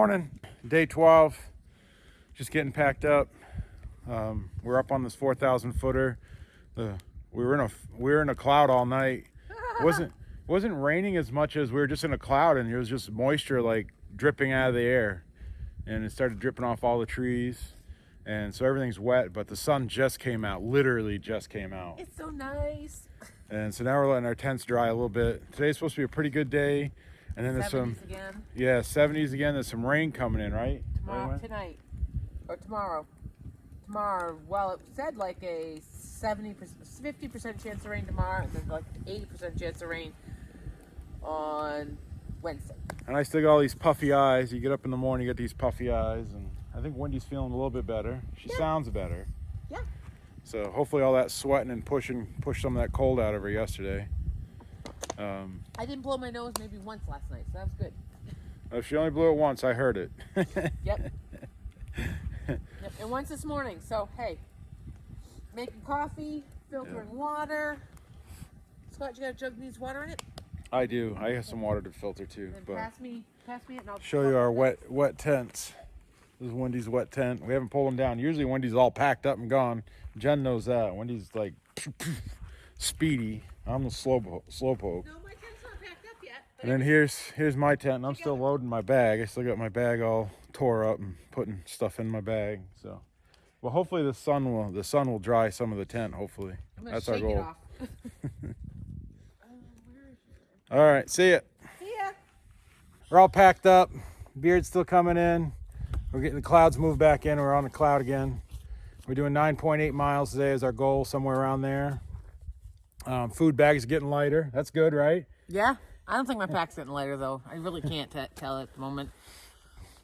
morning, day 12, just getting packed up. We're up on this 4,000 footer. We were in a cloud all night. It wasn't raining as much as we were just in a cloud, and it was just moisture like dripping out of the air, and it started dripping off all the trees, and so everything's wet. But the sun just came out, literally just came out. It's so nice. And so now we're letting our tents dry a little bit. Today's supposed to be a pretty good day. And then there's 70s again. 70s again. There's some rain coming in, right? Tonight. Or tomorrow. Well, it said like a 50% chance of rain tomorrow, and then like 80% chance of rain on Wednesday. And I still got all these puffy eyes. You get up in the morning, you get these puffy eyes. And I think Wendy's feeling a little bit better. She sounds better. Yeah. So hopefully all that sweating and pushed some of that cold out of her yesterday. I didn't blow my nose maybe once last night, so that was good. If she only blew it once, I heard it. Yep. And once this morning. So, hey, making coffee, filtering water. Scott, you got a jug that needs water in it? I do. I have some water to filter too. Then But pass me it and I'll show you our wet tents. This is Wendy's wet tent. We haven't pulled them down. Usually Wendy's all packed up and gone. Jen knows that. Wendy's like speedy. I'm the slowpoke. No, my tent's not packed up yet. And then here's my tent, and I'm still loading my bag. I still got my bag all tore up and putting stuff in my bag. So, well, hopefully the sun will dry some of the tent. Hopefully, that's our goal. All right, see ya. See ya. We're all packed up. Beard's still coming in. We're getting the clouds moved back in. We're on the cloud again. We're doing 9.8 miles today is our goal, somewhere around there. Food bags getting lighter. That's good, right? Yeah. I don't think my pack's getting lighter, though. I really can't tell at the moment.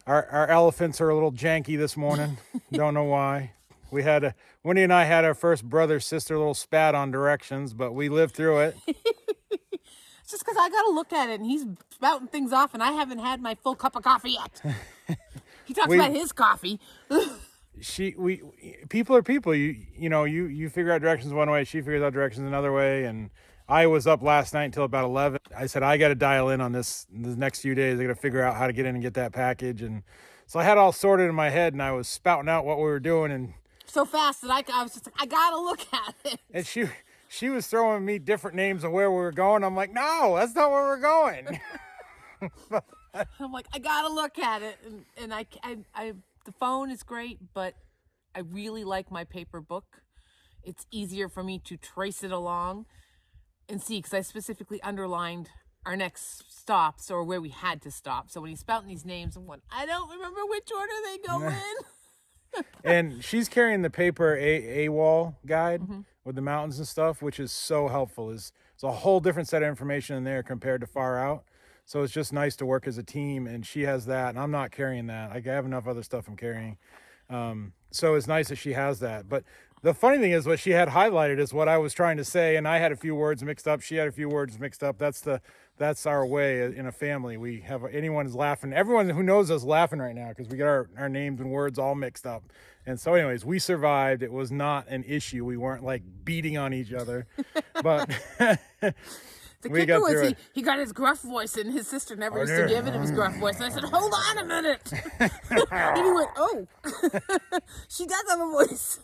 Our elephants are a little janky this morning. Don't know why. Wendy and I had our first brother-sister little spat on directions, but we lived through it. It's just because I got to look at it, and he's spouting things off, and I haven't had my full cup of coffee yet. He talks about his coffee. People are people. You figure out directions one way, she figures out directions another way, and I was up last night until about 11. I said I got to dial in on this next few days. I got to figure out how to get in and get that package, and so I had all sorted in my head, and I was spouting out what we were doing, and so fast that I was just like, I gotta look at it. And she was throwing me different names of where we were going. I'm like, no, that's not where we're going. I'm like, I gotta look at it, and I the phone is great, but I really like my paper book. It's easier for me to trace it along and see, because I specifically underlined our next stops or where we had to stop. So when he's spouting these names, I'm going, I don't remember which order they go in. And she's carrying the paper AWOL guide with the mountains and stuff, which is so helpful. It's a whole different set of information in there compared to far out. So it's just nice to work as a team, and she has that, and I'm not carrying that. I have enough other stuff I'm carrying. So it's nice that she has that. But the funny thing is, what she had highlighted is what I was trying to say, and I had a few words mixed up. She had a few words mixed up. That's our way in a family. We have anyone is laughing. Everyone who knows us laughing right now because we got our names and words all mixed up. And so, anyways, we survived. It was not an issue. We weren't like beating on each other, but. The kicker was he got his gruff voice, and his sister never used to give him his gruff voice. And I said, hold on a minute. And he went, oh, she does have a voice.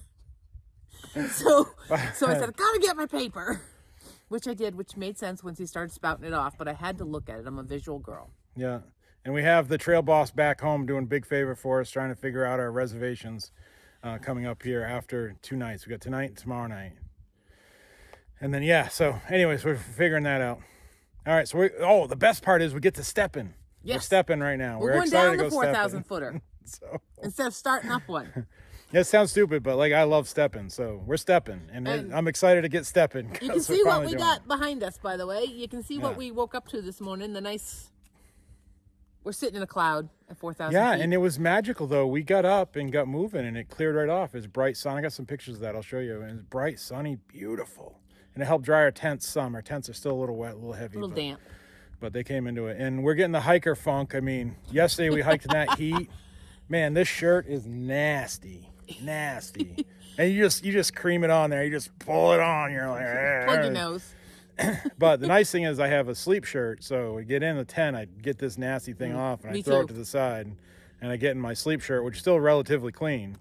So I said, I gotta get my paper, which I did, which made sense once he started spouting it off, but I had to look at it. I'm a visual girl. Yeah. And we have the trail boss back home doing a big favor for us, trying to figure out our reservations coming up here after 2 nights. We got tonight and tomorrow night. And then, so anyways, we're figuring that out. All right, so the best part is we get to stepping. Yes. We're stepping right now. We're going down the 4,000 footer. So instead of starting up one. It sounds stupid, but like I love stepping, so we're stepping, and I'm excited to get stepping. You can see what we got behind us, by the way. You can see what we woke up to this morning. We're sitting in a cloud at 4,000 feet. Yeah, and it was magical, though. We got up and got moving, and it cleared right off. It's bright sun. I got some pictures of that. I'll show you. And it's bright, sunny, beautiful. And it helped dry our tents some. Our tents are still a little wet, a little heavy. A little damp. But they came into it. And we're getting the hiker funk. I mean, yesterday we hiked in that heat. Man, this shirt is nasty. Nasty. And you just cream it on there. You just pull it on. You're like, plug your nose. But the nice thing is I have a sleep shirt. So we get in the tent, I get this nasty thing off, and I throw it to the side. and I get in my sleep shirt, which is still relatively clean.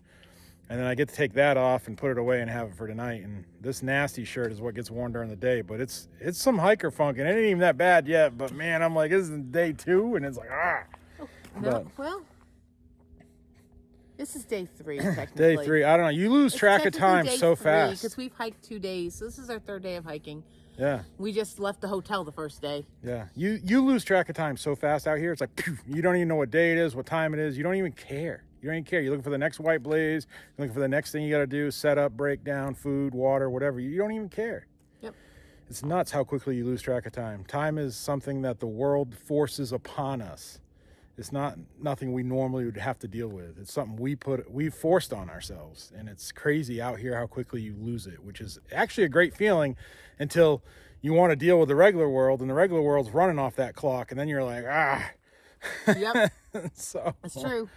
And then I get to take that off and put it away and have it for tonight. And this nasty shirt is what gets worn during the day. But it's some hiker funk, and it ain't even that bad yet. But man, I'm like, this is day 2, and it's like, ah. No, well, this is day 3, technically. Day 3, I don't know. You lose track of time so fast. Because we've hiked 2 days. So this is our 3rd day of hiking. Yeah. We just left the hotel the first day. Yeah. You lose track of time so fast out here. It's like, phew, you don't even know what day it is, what time it is. You don't even care. You don't even care. You're looking for the next white blaze. You're looking for the next thing you got to do, set up, break down, food, water, whatever. You don't even care. Yep. It's nuts how quickly you lose track of time. Time is something that the world forces upon us. It's nothing we normally would have to deal with. It's something we forced on ourselves. And it's crazy out here how quickly you lose it, which is actually a great feeling until you want to deal with the regular world, and the regular world's running off that clock, and then you're like, ah. Yep. So that's true.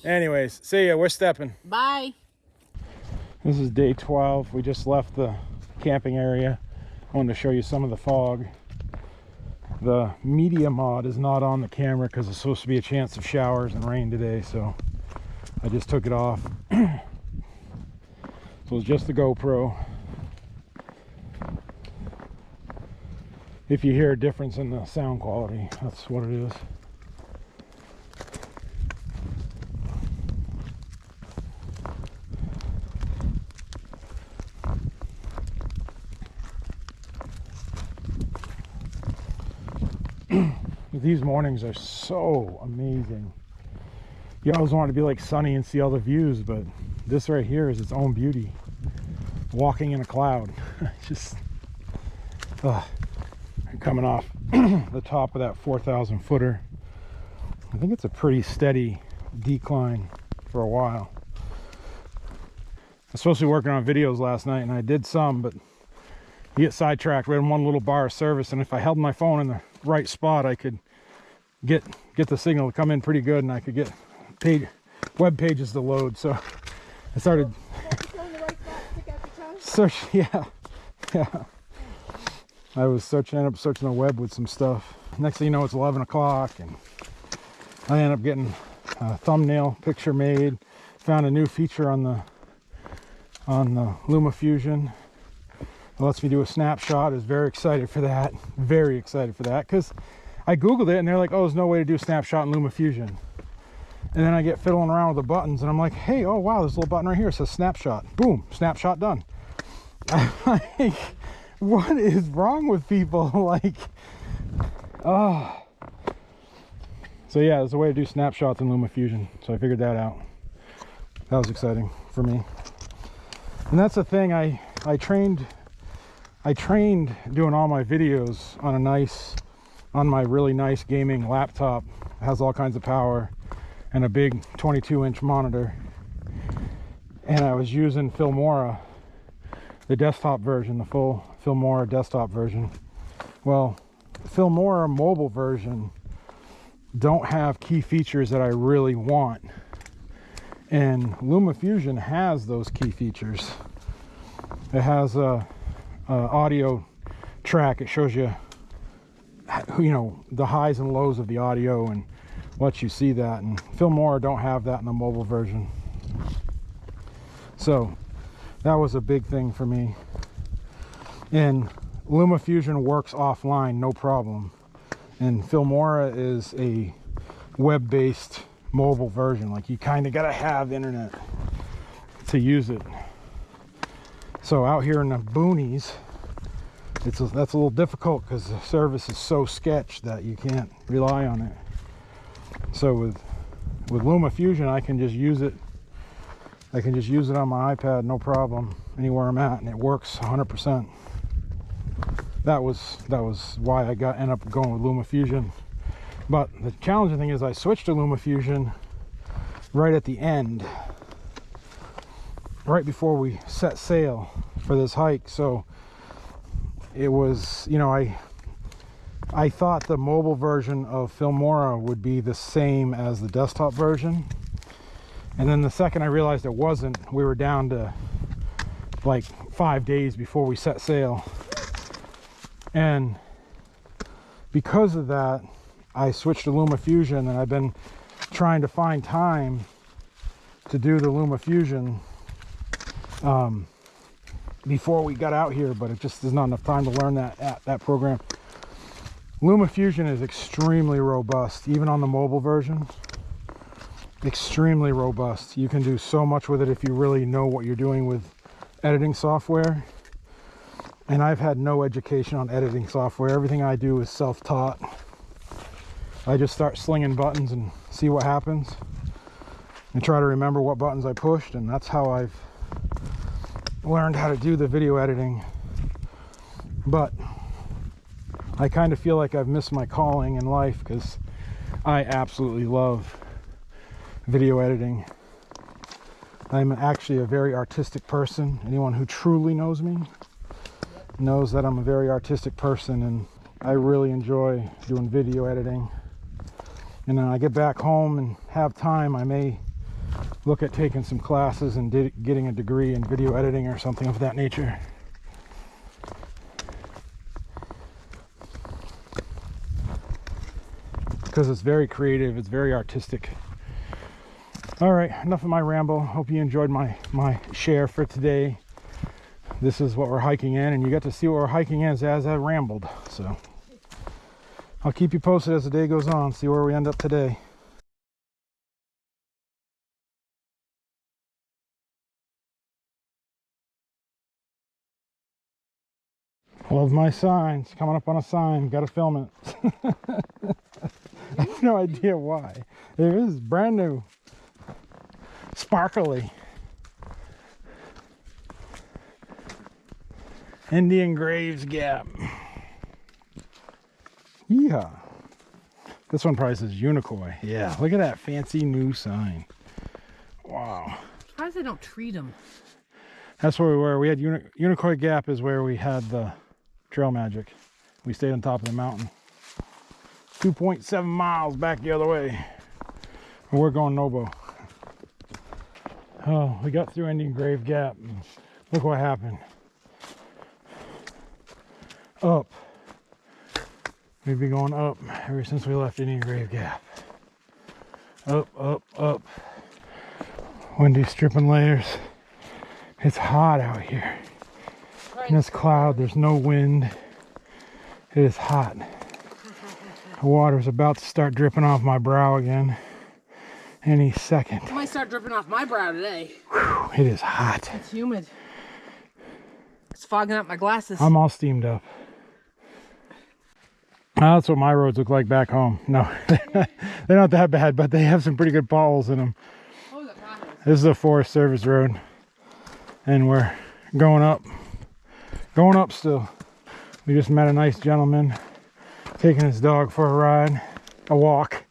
Anyways, see ya. We're stepping. Bye. This is day 12. We just left the camping area. I wanted to show you some of the fog. The media mod is not on the camera because it's supposed to be a chance of showers and rain today, so I just took it off. So it's just the GoPro. If you hear a difference in the sound quality, that's what it is. These mornings are so amazing. You always want it to be like sunny and see all the views, but this right here is its own beauty. Walking in a cloud. Just coming off the top of that 4,000 footer. I think it's a pretty steady decline for a while. I was supposed to be working on videos last night, and I did some, but you get sidetracked right in one little bar of service, and if I held my phone in the right spot, I could get the signal to come in pretty good, and I could get web pages to load. So I started yeah. I was ended up searching the web with some stuff. Next thing you know, it's 11 o'clock, and I ended up getting a thumbnail picture made. Found a new feature on the Lumafusion. It lets me do a snapshot. I was very excited for that. Very excited for that, because I Googled it and they're like, oh, there's no way to do snapshot in Lumafusion. And then I get fiddling around with the buttons and I'm like, hey, oh wow, there's a little button right here. It says snapshot. Boom, snapshot done. I'm like, what is wrong with people? Like, oh. So yeah, there's a way to do snapshots in Lumafusion. So I figured that out. That was exciting for me. And that's the thing, I trained doing all my videos on my really nice gaming laptop. It has all kinds of power and a big 22-inch monitor. And I was using Filmora, the desktop version, the full Filmora desktop version. Well, Filmora mobile version don't have key features that I really want. And Lumafusion has those key features. It has a audio track. It shows you the highs and lows of the audio and lets you see that, and Filmora don't have that in the mobile version. So that was a big thing for me. And Lumafusion works offline no problem, and Filmora is a web-based mobile version. Like, you kind of gotta have internet to use it. So out here in the boonies, that's a little difficult because the service is so sketch that you can't rely on it. So with Lumafusion, I can just use it. I can just use it on my iPad, no problem, anywhere I'm at, and it works 100%. That was why I ended up going with Lumafusion. But the challenging thing is I switched to Lumafusion right at the end, right before we set sail for this hike. So it was, I thought the mobile version of Filmora would be the same as the desktop version. And then the second I realized it wasn't, we were down to like 5 days before we set sail. And because of that, I switched to Lumafusion, and I've been trying to find time to do the Lumafusion before we got out here, but it just is not enough time to learn that program. Lumafusion is extremely robust, even on the mobile version. Extremely robust. You can do so much with it if you really know what you're doing with editing software. And I've had no education on editing software. Everything I do is self-taught. I just start slinging buttons and see what happens and try to remember what buttons I pushed, and that's how I've learned how to do the video editing. But I kind of feel like I've missed my calling in life, because I absolutely love video editing. I'm actually a very artistic person. Anyone who truly knows me knows that I'm a very artistic person, and I really enjoy doing video editing. And then I get back home and have time, I may look at taking some classes and getting a degree in video editing or something of that nature. Because it's very creative, it's very artistic. All right, enough of my ramble. Hope you enjoyed my share for today. This is what we're hiking in, and you got to see what we're hiking in as I rambled. So I'll keep you posted as the day goes on, see where we end up today. Love my signs. Coming up on a sign. Gotta film it. I have no idea why. It is brand new. Sparkly. Indian Graves Gap. Yeehaw. This one probably says Unicoi. Yeah, look at that fancy new sign. Wow. Surprised they don't treat them. That's where we were. We had Unicoi Gap is where we had the trail magic. We stayed on top of the mountain. 2.7 miles back the other way. We're going Nobo. Oh, we got through Indian Grave Gap. Look what happened. Up. We've been going up ever since we left Indian Grave Gap. Up, up, up. Windy stripping layers. It's hot out here. In this cloud, there's no wind. It is hot. The water's about to start dripping off my brow again any second. It might start dripping off my brow today. Whew, it is hot. It's humid. It's fogging up my glasses. I'm all steamed up. That's what my roads look like back home. No, they're not that bad, but they have some pretty good potholes in them. Oh, the potholes. This is a Forest Service road, and we're going up still. We just met a nice gentleman taking his dog for a ride, a walk,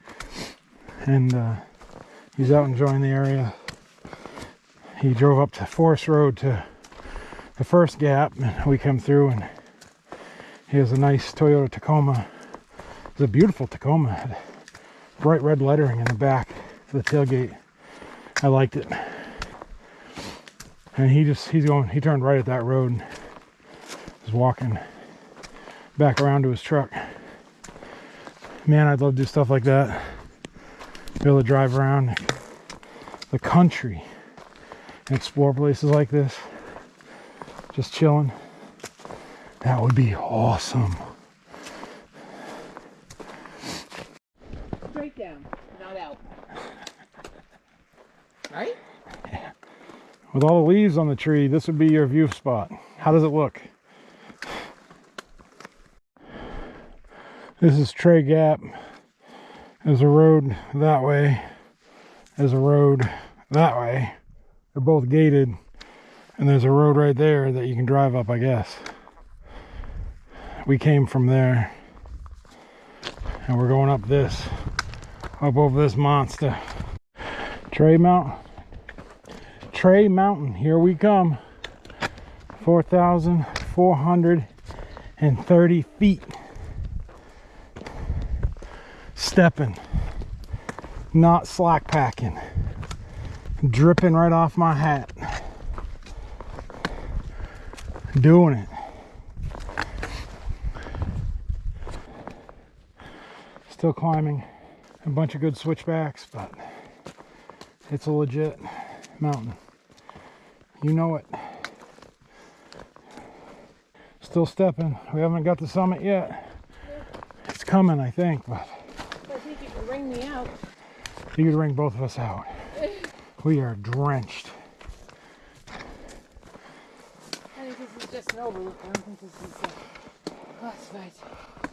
and he's out enjoying the area. He drove up to Forest Road to the first gap, and we come through, and he has a nice Toyota Tacoma. It's a beautiful Tacoma. Had bright red lettering in the back of the tailgate. I liked it. And he turned right at that road and was walking back around to his truck. Man, I'd love to do stuff like that. Be able to drive around the country and explore places like this. Just chilling. That would be awesome. Straight down, not out. Right? Yeah. With all the leaves on the tree, this would be your view spot. How does it look? This is Trey Gap. There's a road that way. There's a road that way. They're both gated. And there's a road right there that you can drive up, I guess. We came from there. And we're going up this. Up over this monster. Trey Mountain. Trey Mountain. Here we come. 4,430 feet. Stepping. Not slack packing. Dripping right off my hat. Doing it. Still climbing. a bunch of good switchbacks, but it's a legit mountain. You know it. Still stepping. We haven't got the summit yet. It's coming, I think, but I think you can wring me out. you could wring both of us out. We are drenched. I think this is just an overlook. I don't think this is a boss fight.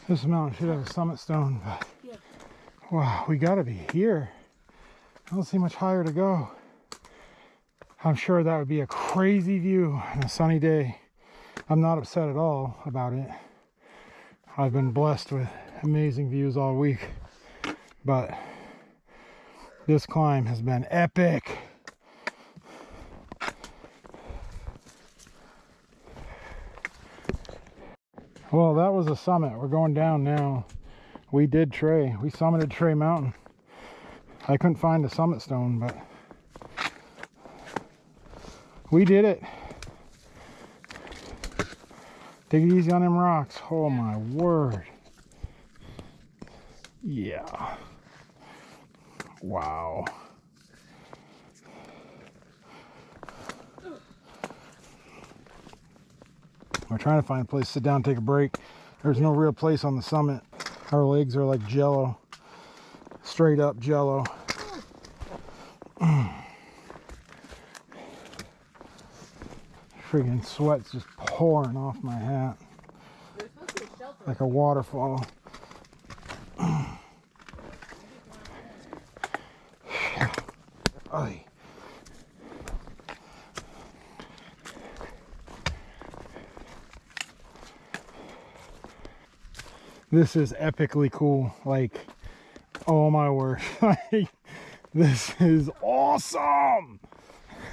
This mountain should have a summit stone, but Yeah. wow, we gotta be here. I don't see much higher to go. I'm sure that would be a crazy view on a sunny day. I'm not upset at all about it. I've been blessed with amazing views all week, but this climb has been epic. Well, that was a summit. We're going down now. We did Trey. We summited Trey Mountain. I couldn't find a summit stone, but we did it. Take it easy on them rocks. Oh my word. Yeah. Wow. We're trying to find a place to sit down, take a break. There's no real place on the summit. Our legs are like jello. Straight up jello. Friggin' sweat's just pouring off my hat like a waterfall. Ay. This is epically cool. Like, oh my word. Like, this is awesome.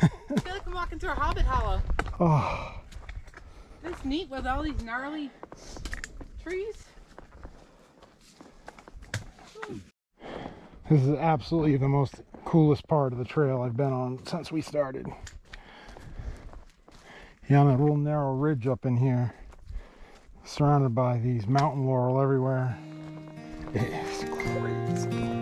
I feel like I'm walking through a hobbit hollow. Oh, It's neat with all these gnarly trees. this is absolutely the most coolest part of the trail I've been on since we started. Yeah, on a little narrow ridge up in here, surrounded by these mountain laurel everywhere. It's crazy.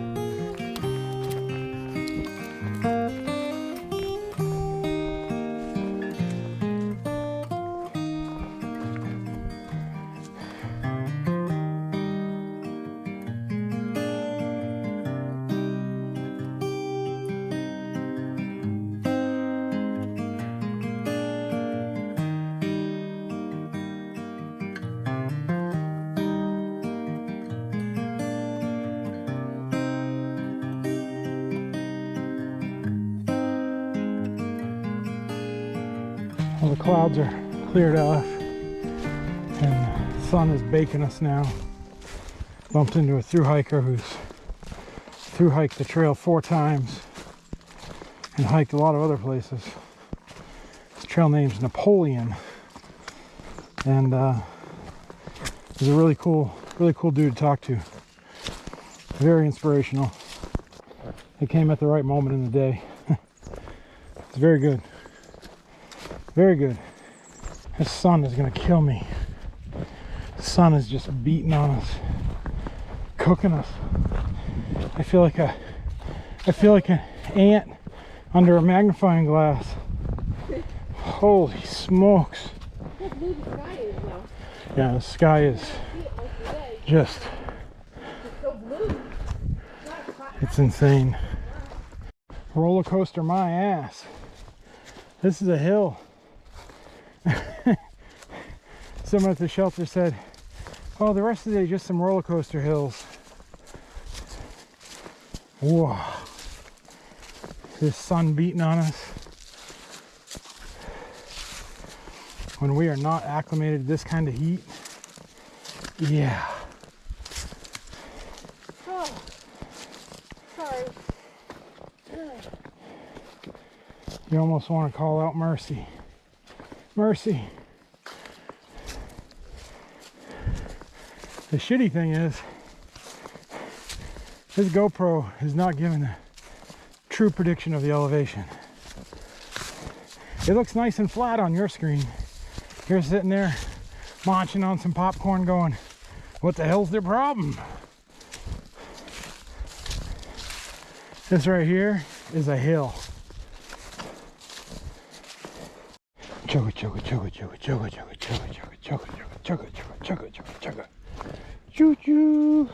Well, the clouds are cleared off and the sun is baking us now. Bumped into a thru hiker who's thru hiked the trail 4 times and hiked a lot of other places. His trail name's Napoleon, and he's a really cool dude to talk to. Very inspirational. It came at the right moment in the day. It's very good. Very good. This sun is gonna kill me. The sun is just beating on us, cooking us. I feel like an ant under a magnifying glass. Holy smokes! Look blue the sky is now. Yeah, the sky is just, It's so blue. it's insane. Roller coaster my ass. This is a hill. Someone at the shelter said, oh, the rest of the day just some roller coaster hills. Whoa. This sun beating on us. When we are not acclimated to this kind of heat. Yeah. Oh, sorry. You almost want to call out mercy. Mercy. The shitty thing is, this GoPro is not giving a true prediction of the elevation. It looks nice and flat on your screen. You're sitting there munching on some popcorn going, what the hell's their problem? This right here is a hill. Chugga chugga chugga chugga chugga chugga chugga chugga chugga chugga chugga chugga chugga. Choo choo.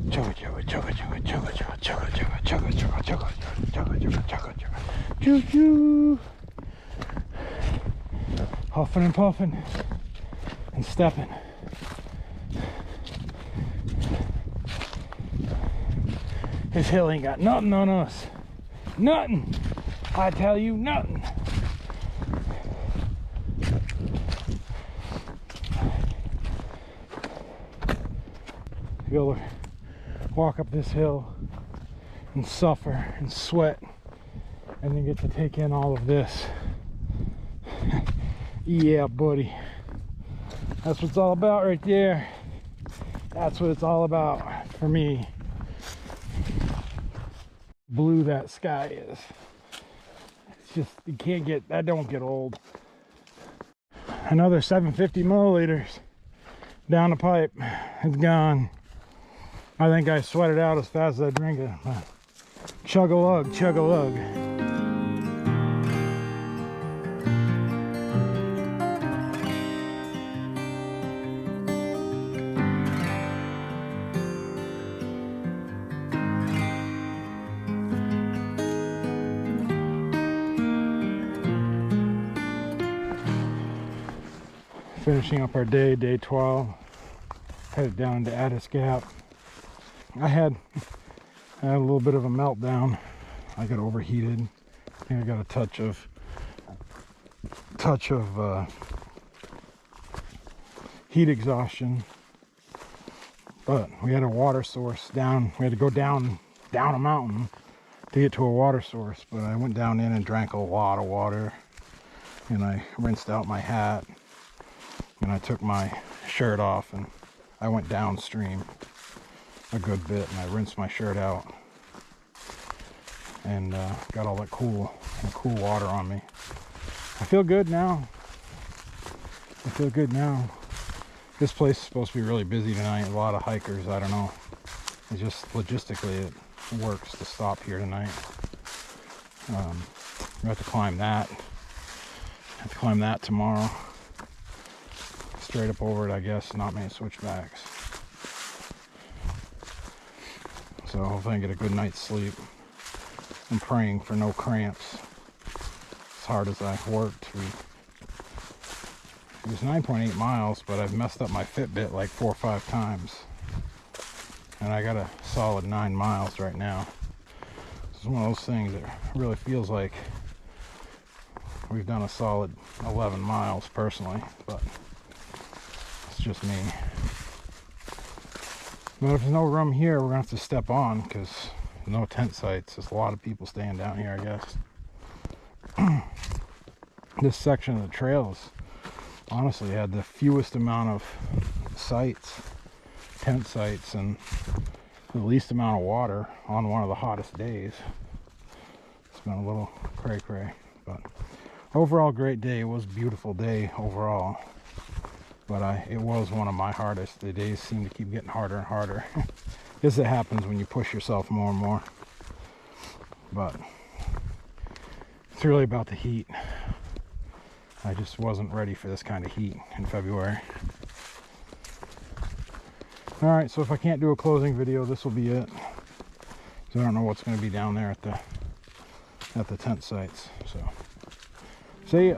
Chugga chugga chugga chugga chugga chugga chugga chugga chugga chugga chugga chugga chugga chugga chugga. Choo choo. Huffing and puffing and stepping. This hill ain't got nothing on us. Nothing. I tell you, nothing. You'll walk up this hill and suffer and sweat and then get to take in all of this. Yeah, buddy. That's what it's all about right there. That's what it's all about for me. Blue that sky is. It's just, you can't get, that don't get old. Another 750 milliliters down the pipe. It's gone. I think I sweat it out as fast as I drink it. But chug a lug, chug a lug. Finishing up our day, day 12. Headed down to Addis Gap. I had a little bit of a meltdown. I got overheated. I think I got a touch of heat exhaustion. But we had a water source down. We had to go down a mountain to get to a water source. But I went down in and drank a lot of water. And I rinsed out my hat. And I took my shirt off and I went downstream a good bit and I rinsed my shirt out and got all that cool water on me. I feel good now. I feel good now. This place is supposed to be really busy tonight. A lot of hikers. I don't know. It's just logistically it works to stop here tonight. We have to climb that. Have to climb that tomorrow. Straight up over it, I guess. Not many switchbacks. So hopefully I get a good night's sleep. I'm praying for no cramps. As hard as I worked, it was 9.8 miles, but I've messed up my Fitbit like 4 or 5 times. And I got a solid 9 miles right now. It's one of those things that really feels like we've done a solid 11 miles personally, but it's just me. But if there's no room here, we're gonna have to step on because there's no tent sites. There's a lot of people staying down here, I guess. This section of the trails honestly had the fewest amount of sites, tent sites, and the least amount of water on one of the hottest days. It's been a little cray-cray, but overall great day. It was a beautiful day overall. But it was one of my hardest. The days seem to keep getting harder and harder. Guess it happens when you push yourself more and more. But it's really about the heat. I just wasn't ready for this kind of heat in February. Alright, so if I can't do a closing video, this will be it. So I don't know what's going to be down there at the tent sites. So, see ya.